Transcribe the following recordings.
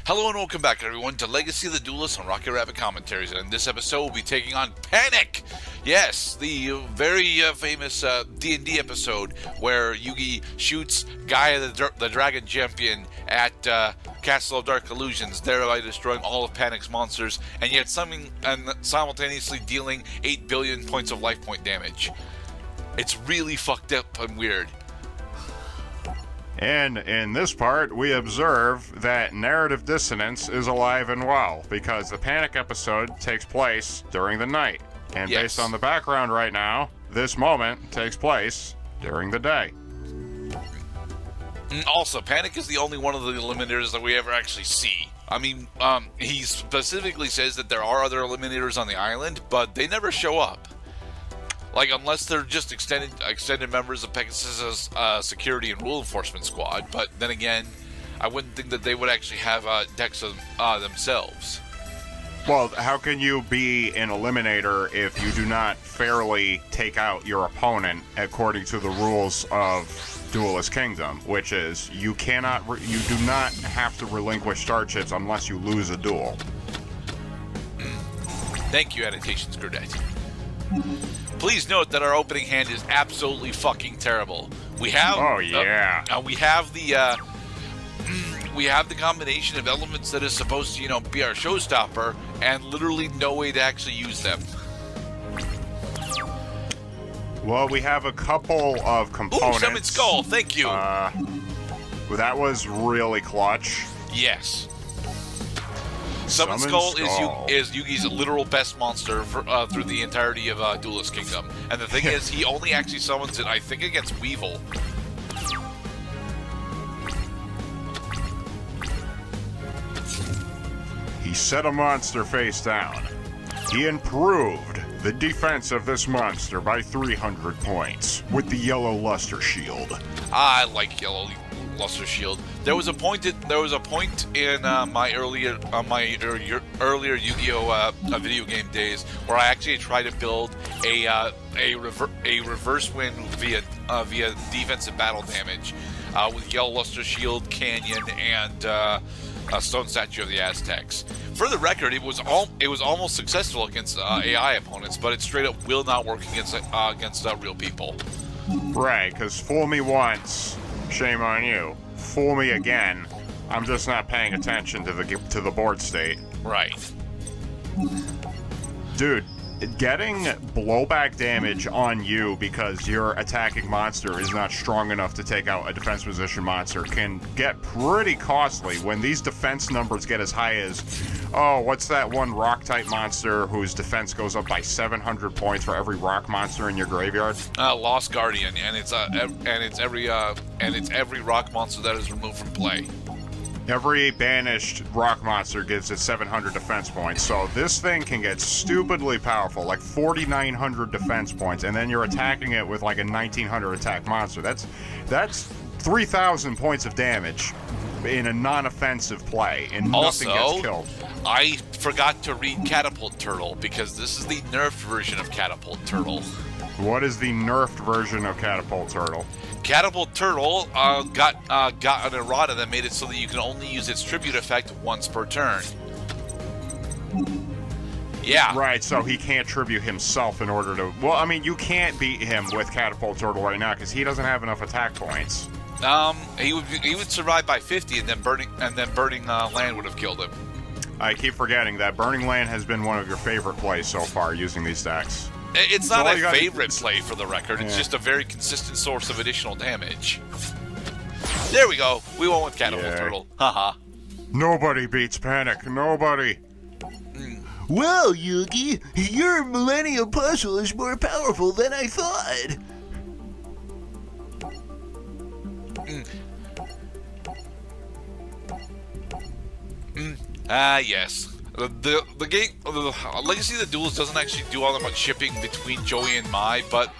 Hello and welcome back, everyone, to Legacy of the Duelist on Rocket Rabbit Commentaries. And in this episode, we'll be taking on Panik. Yes, the very famous D&D episode where Yugi shoots Gaia the Dragon Champion at Castle of Dark Illusions, thereby destroying all of Panik's monsters, and yet simultaneously dealing 8 billion points of life point damage. It's really fucked up and weird. And in this part, we observe that narrative dissonance is alive and well, because the Panik episode takes place during the night. And based on the background right now, this moment takes place during the day. Also, Panik is the only one of the eliminators that we ever actually see. I mean, he specifically says that there are other eliminators on the island, but they never show up. Like, unless they're just extended members of Pegasus' security and rule enforcement squad. But then again, I wouldn't think that they would actually have decks themselves. Well, how can you be an eliminator if you do not fairly take out your opponent according to the rules of Duelist Kingdom, which is you do not have to relinquish starships unless you lose a duel. Thank you, Annotations Gerdat. Please note that our opening hand is absolutely fucking terrible. We have we have the combination of elements that is supposed to, be our showstopper, and literally no way to actually use them. Well, we have a couple of components. Ooh, Summon Skull, thank you. That was really clutch. Yes. Summon Skull is Yugi's literal best monster through the entirety of Duelist Kingdom. And the thing is, he only actually summons it, I think, against Weevil. He set a monster face down. He improved the defense of this monster by 300 points with the Yellow Luster Shield. I like Yellow Luster Shield. There was a point in my earlier Yu-Gi-Oh video game days where I actually tried to build a reverse win via defensive battle damage with Yellow Luster Shield, Canyon, and Stone Statue of the Aztecs. For the record, it was almost successful against AI opponents, but it straight up will not work against real people. Right, because fool me once, shame on you. Fool me again, I'm just not paying attention to the board state. Right. Dude, getting blowback damage on you because your attacking monster is not strong enough to take out a defense position monster can get pretty costly when these defense numbers get as high as, what's that one rock type monster whose defense goes up by 700 points for every rock monster in your graveyard? Lost Guardian, and it's every rock monster that is removed from play. Every banished rock monster gives it 700 defense points, so this thing can get stupidly powerful, like 4,900 defense points, and then you're attacking it with like a 1,900 attack monster. That's 3,000 points of damage in a non-offensive play, and nothing gets killed. I forgot to read Catapult Turtle, because this is the nerfed version of Catapult Turtle. What is the nerfed version of Catapult Turtle? Catapult Turtle got an errata that made it so that you can only use its tribute effect once per turn. Yeah. Right, so he can't tribute himself in order to... Well, I mean, you can't beat him with Catapult Turtle right now because he doesn't have enough attack points. He would survive by 50, and then burning land would have killed him. I keep forgetting that Burning Land has been one of your favorite plays so far using these decks. It's not a favorite play, for the record. It's just a very consistent source of additional damage. There we go. We went with Catapult Turtle. Haha. Nobody beats Panik. Nobody. Well, Yugi, your Millennium Puzzle is more powerful than I thought. Yes. The game, Legacy of the Duelist doesn't actually do all that much shipping between Joey and Mai, but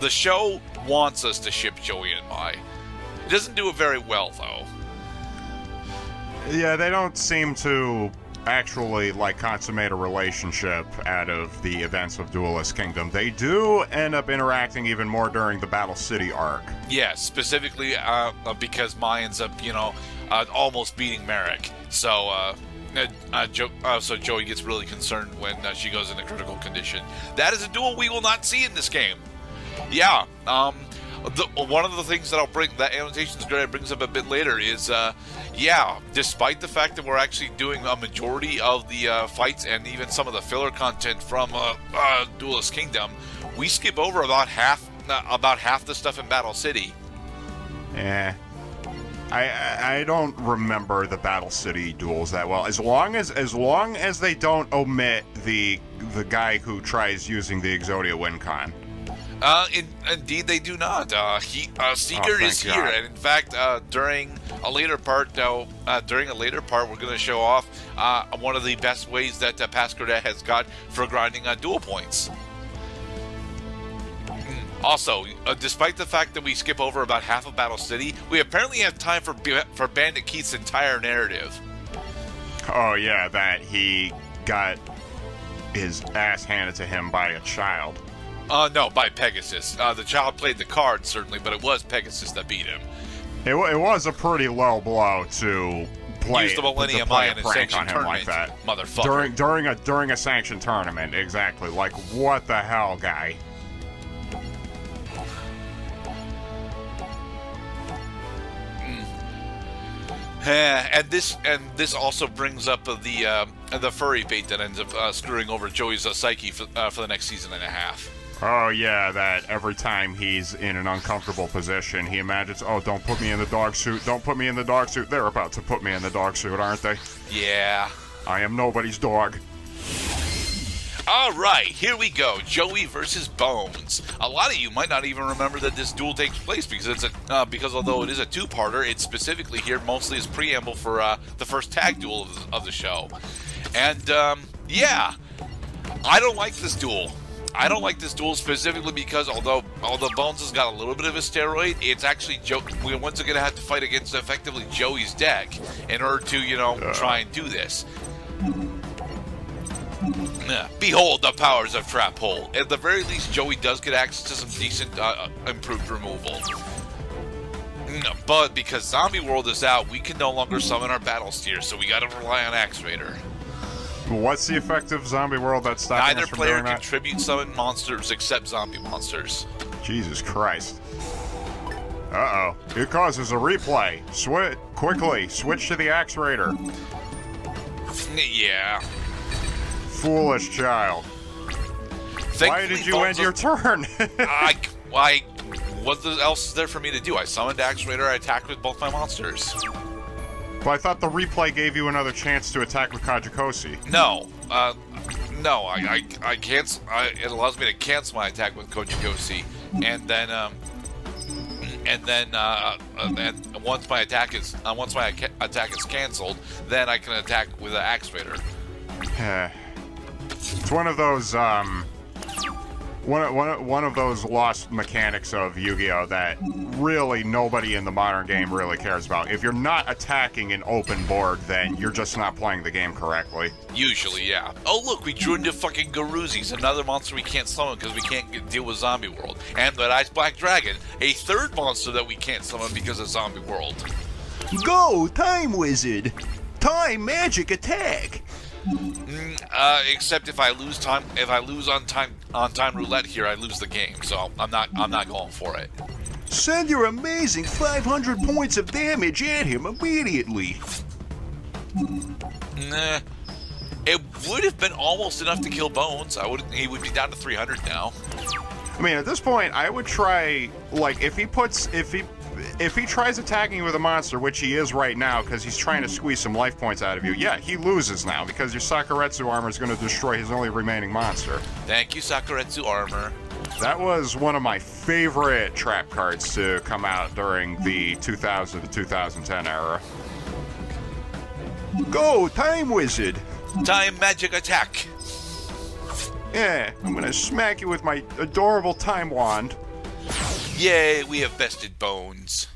the show wants us to ship Joey and Mai. It doesn't do it very well, though. Yeah, they don't seem to actually consummate a relationship out of the events of Duelist Kingdom. They do end up interacting even more during the Battle City arc. Yeah, specifically because Mai ends up, almost beating Merrick. So so Joey gets really concerned when she goes into critical condition. That is a duel we will not see in this game. Yeah. One of the things that Annotations Grade brings up a bit later is, despite the fact that we're actually doing a majority of the fights and even some of the filler content from Duelist Kingdom, we skip over about half the stuff in Battle City. Yeah. I don't remember the Battle City duels that well. As long as they don't omit the guy who tries using the Exodia WinCon. Indeed, they do not. Seeker is here, God. and in fact, during a later part, we're going to show off one of the best ways that Pasquerette has got for grinding duel points. Also, despite the fact that we skip over about half of Battle City, we apparently have time for Bandit Keith's entire narrative. Oh yeah, that he got his ass handed to him by a child. No, by Pegasus. The child played the card, certainly, but it was Pegasus that beat him. It was a pretty low blow to play. Use the Millennium play Eye a in a prank sanctioned on him tournament, like that. motherfucker. During a sanctioned tournament, exactly. Like, what the hell, guy? And this also brings up the furry bait that ends up screwing over Joey's psyche for the next season and a half. Oh yeah, that every time he's in an uncomfortable position, he imagines, oh, don't put me in the dog suit, don't put me in the dog suit. They're about to put me in the dog suit, aren't they? Yeah. I am nobody's dog. All right, here we go. Joey versus Bonz. A lot of you might not even remember that this duel takes place because although it is a two-parter, it's specifically here mostly as preamble for the first tag duel of the show. And I don't like this duel. I don't like this duel specifically because although Bonz has got a little bit of a steroid, it's actually we're once again going to have to fight against effectively Joey's deck in order to try and do this. Behold the powers of Trap Hole. At the very least, Joey does get access to some decent improved removal. But because Zombie World is out, we can no longer summon our Battle Steer, so we gotta rely on Axe Raider. What's the effect of Zombie World that's stopping Neither us from player doing can that? tribute summon monsters except zombie monsters. Jesus Christ. Uh-oh. It causes a replay. Quickly, switch to the Axe Raider. Yeah. Foolish child. Why did you end your turn? What else is there for me to do? I summoned Axe Raider, I attacked with both my monsters. Well, I thought the replay gave you another chance to attack with Kajikosi. No. I can't. It allows me to cancel my attack with Kojikosi, and then once my attack is canceled, then I can attack with an Axe Raider. It's one of those one of those lost mechanics of Yu-Gi-Oh that really nobody in the modern game really cares about. If you're not attacking an open board, then you're just not playing the game correctly. Usually, yeah. Oh look, we drew into fucking Garoozis, another monster we can't summon because we can't deal with Zombie World. And the Ice Black Dragon, a third monster that we can't summon because of Zombie World. Go, Time Wizard! Time Magic Attack! Except if I lose on time roulette here, I lose the game. So I'm not going for it. Send your amazing 500 points of damage at him immediately. Nah. It would have been almost enough to kill Bonz. He would be down to 300 now. I mean, at this point, I would try, like, if he tries attacking you with a monster, which he is right now, because he's trying to squeeze some life points out of you, yeah, he loses now, because your Sakuretsu armor is going to destroy his only remaining monster. Thank you, Sakuretsu armor. That was one of my favorite trap cards to come out during the 2000 to 2010 era. Go, Time Wizard! Time Magic Attack! Yeah, I'm going to smack you with my adorable Time Wand. Yay, we have bested Bonz.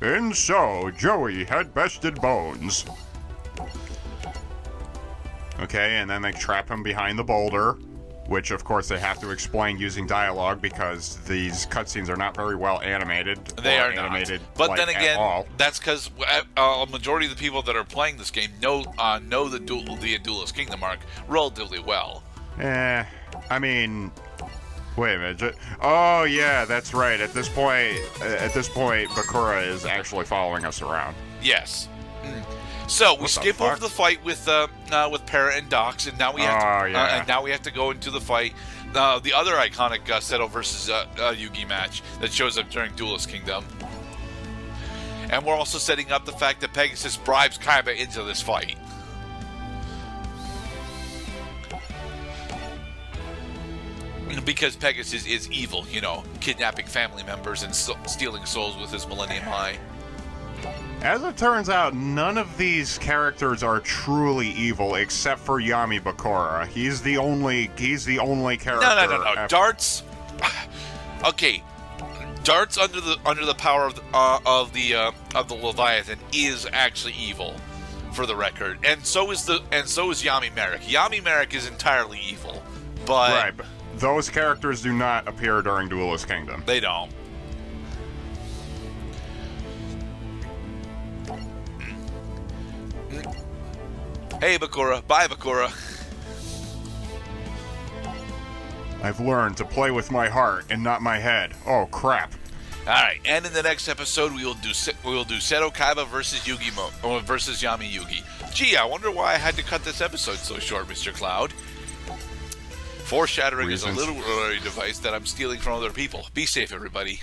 And so, Joey had bested Bonz. Okay, and then they trap him behind the boulder. which of course they have to explain using dialogue because these cutscenes are not very well animated. They are animated, not. But like, then again, at all. that's because a majority of the people that are playing this game know the Duelist Kingdom arc relatively well. I mean, wait a minute. Oh yeah, that's right. At this point, Bakura is actually following us around. Yes. So we skip over the fight with Parrot and Dox, and now we have to go into the fight. The other iconic Seto versus Yugi match that shows up during Duelist Kingdom. And we're also setting up the fact that Pegasus bribes Kaiba into this fight. Because Pegasus is evil, kidnapping family members and stealing souls with his Millennium Eye. As it turns out, none of these characters are truly evil except for Yami Bakura. He's the only character. No. Darts. Okay. Darts under the power of the Leviathan is actually evil, for the record. And so is Yami Merrick. Yami Merrick is entirely evil, but right. But those characters do not appear during Duelist Kingdom. They don't. Hey, Bakura. Bye, Bakura. I've learned to play with my heart and not my head. Oh, crap. All right, and in the next episode, we will do Seto Kaiba versus versus Yami Yugi. Gee, I wonder why I had to cut this episode so short, Mr. Cloud. Foreshadowing is a literary device that I'm stealing from other people. Be safe, everybody.